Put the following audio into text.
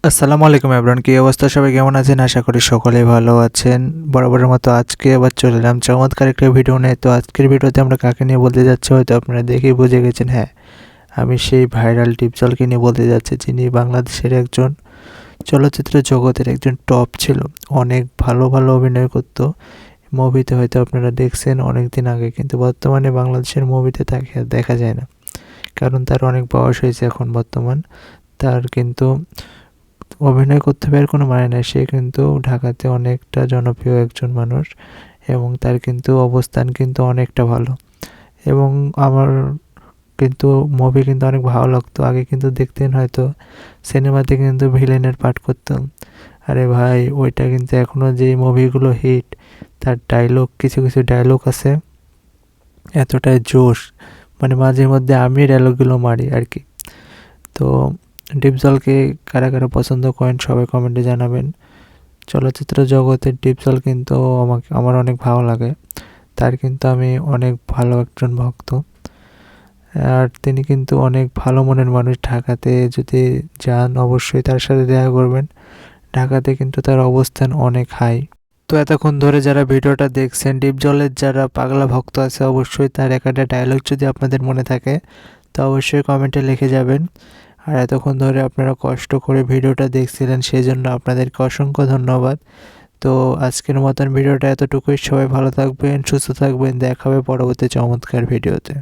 আসসালামু আলাইকুম এভরিওয়ান, কি অবস্থা? সবাই কেমন আছেন? আশা করি সকলেই ভালো আছেন। বরাবরের মতো আজকে আবার চলে এলাম চমৎকার একটা ভিডিও নিয়ে। তো আজকের ভিডিওতে আমরা কাকে নিয়ে বলতে যাচ্ছি হয়তো আপনারা দেখেই বুঝে গেছেন। হ্যাঁ, আমি সেই ভাইরাল ডিপজলকে নিয়ে বলতে যাচ্ছি, যিনি বাংলাদেশের একজন চলচ্চিত্র জগতের একজন টপ ছিল। অনেক ভালো ভালো অভিনয় করত। মুভিতে হয়তো আপনারা দেখছেন অনেক দিন আগে, কিন্তু বর্তমানে বাংলাদেশের মুভিতে তাকে আর দেখা যায় না, কারণ তার অনেক বয়স হয়েছে এখন বর্তমান। তার কিন্তু অভিনয় করতে হবে এর কোনো মানে নাই। সে কিন্তু ঢাকাতে অনেকটা জনপ্রিয় একজন মানুষ এবং তার কিন্তু অবস্থান কিন্তু অনেকটা ভালো। এবং আমার কিন্তু মুভি কিন্তু অনেক ভালো লাগতো। আগে কিন্তু দেখতেন হয়তো সিনেমাতে কিন্তু ভিলেনের পার্ট করতাম। আরে ভাই, ওইটা কিন্তু এখনও যে মুভিগুলো হিট, তার ডায়লগ, কিছু কিছু ডায়লগ আছে এতটাই জোশ, মানে মাঝে মধ্যে আমি ডায়লগগুলো মারি আর কি। তো ডিপজলকে কারা কারা পছন্দ করেন সবাই কমেন্টে জানাবেন। চলচ্চিত্র জগতের ডিপজল কিন্তু আমার অনেক ভালো লাগে। তার কিন্তু আমি অনেক ভালো একজন ভক্ত। আর তিনি কিন্তু অনেক ভালো মনের মানুষ। ঢাকাতে যদি যান অবশ্যই তার সাথে দেখা করবেন। ঢাকাতে কিন্তু তার অবস্থান অনেক হাই। তো এতক্ষণ ধরে যারা ভিডিওটা দেখছেন, ডিপজলের যারা পাগলা ভক্ত আছে, অবশ্যই তার একটা ডায়লগ যদি আপনাদের মনে থাকে তো অবশ্যই কমেন্টে লিখে যাবেন। আর এতক্ষণ ধরে আপনারা কষ্ট করে ভিডিওটা দেখছিলেন, সেই জন্য আপনাদেরকে অসংখ্য ধন্যবাদ। তো আজকের মতন ভিডিওটা এতটুকুই। সবাই ভালো থাকবেন, সুস্থ থাকবেন। দেখা হবে পরবর্তী চমৎকার ভিডিওতে।